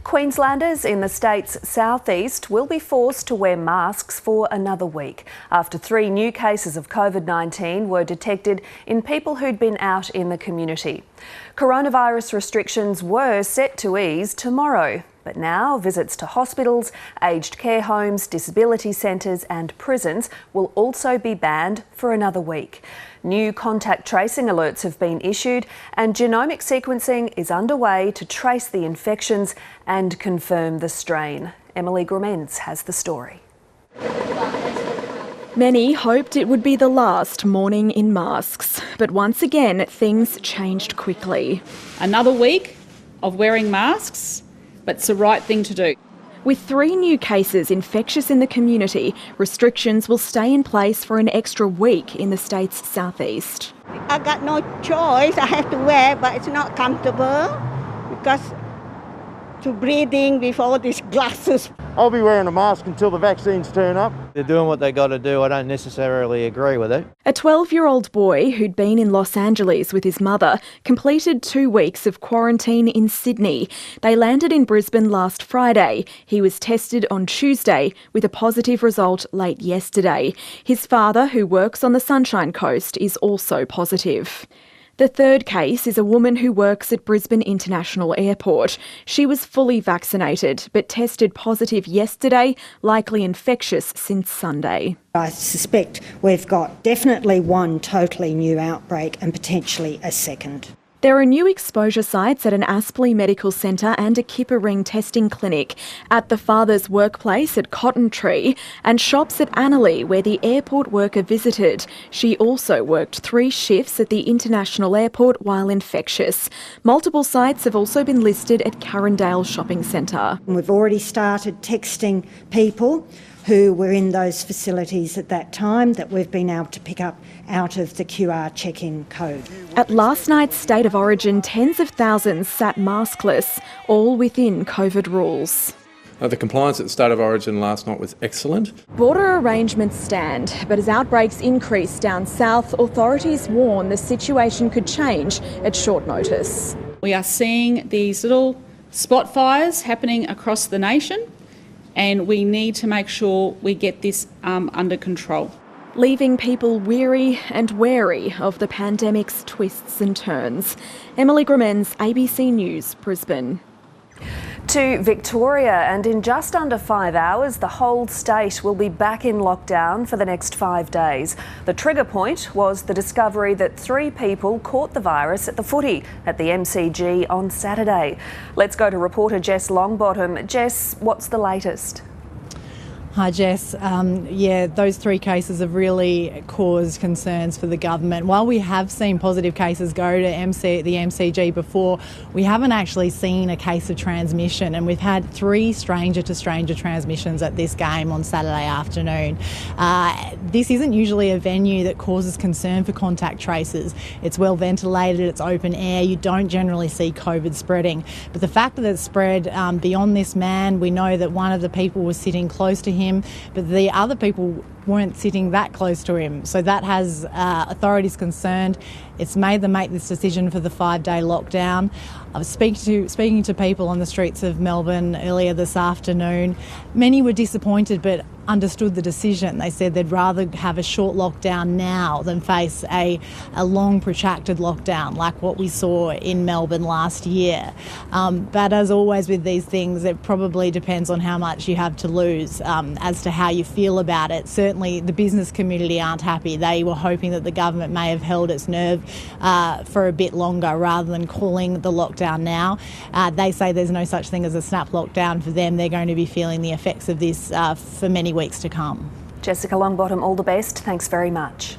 Queenslanders in the state's southeast will be forced to wear masks for another week after 3 new cases of COVID-19 were detected in people who'd been out in the community. Coronavirus restrictions were set to ease tomorrow, but now visits to hospitals, aged care homes, disability centres and prisons will also be banned for another week. New contact tracing alerts have been issued and genomic sequencing is underway to trace the infections and confirm the strain. Emily Grimenz has the story. Many hoped it would be the last morning in masks, but once again things changed quickly. Another week of wearing masks, but it's the right thing to do. With 3 new cases infectious in the community, restrictions will stay in place for an extra week in the state's southeast. I got no choice. I have to wear, but it's not comfortable because to breathing with all these glasses. I'll be wearing a mask until the vaccines turn up. They're doing what they got to do. I don't necessarily agree with it. A 12-year-old boy who'd been in Los Angeles with his mother completed 2 weeks of quarantine in Sydney. They landed in Brisbane last Friday. He was tested on Tuesday with a positive result late yesterday. His father, who works on the Sunshine Coast, is also positive. The third case is a woman who works at Brisbane International Airport. She was fully vaccinated but tested positive yesterday, likely infectious since Sunday. I suspect we've got definitely one totally new outbreak and potentially a second. There are new exposure sites at an Aspley medical centre and a Kippa-Ring testing clinic, at the father's workplace at Cotton Tree, and shops at Annerley where the airport worker visited. She also worked 3 shifts at the International Airport while infectious. Multiple sites have also been listed at Carindale Shopping Centre. We've already started texting people who were in those facilities at that time that we've been able to pick up out of the QR check-in code. At last night's State of Origin, tens of thousands sat maskless, all within COVID rules. The compliance at the State of Origin last night was excellent. Border arrangements stand, but as outbreaks increase down south, authorities warn the situation could change at short notice. We are seeing these little spot fires happening across the nation, and we need to make sure we get this under control. Leaving people weary and wary of the pandemic's twists and turns. Emily Grimenz, ABC News, Brisbane. To Victoria, and in just under 5 hours, the whole state will be back in lockdown for the next 5 days. The trigger point was the discovery that 3 people caught the virus at the footy at the MCG on Saturday. Let's go to reporter Jess Longbottom. Jess, what's the latest? Hi Jess. Those 3 cases have really caused concerns for the government. While we have seen positive cases go to the MCG before, we haven't actually seen a case of transmission, and we've had 3 stranger-to-stranger transmissions at this game on Saturday afternoon. This isn't usually a venue that causes concern for contact tracers. It's well ventilated, it's open air, you don't generally see COVID spreading. But the fact that it's spread beyond this man, we know that one of the people was sitting close to him, but the other people weren't sitting that close to him. So that has authorities concerned. It's made them make this decision for the 5-day lockdown. I was speaking to people on the streets of Melbourne earlier this afternoon. Many were disappointed but understood the decision. They said they'd rather have a short lockdown now than face a long protracted lockdown like what we saw in Melbourne last year. But as always with these things, it probably depends on how much you have to lose as to how you feel about it. Certainly the business community aren't happy. They were hoping that the government may have held its nerve for a bit longer rather than calling the lockdown now. They say there's no such thing as a snap lockdown for them. They're going to be feeling the effects of this for many weeks to come. Jessica Longbottom, all the best. Thanks very much.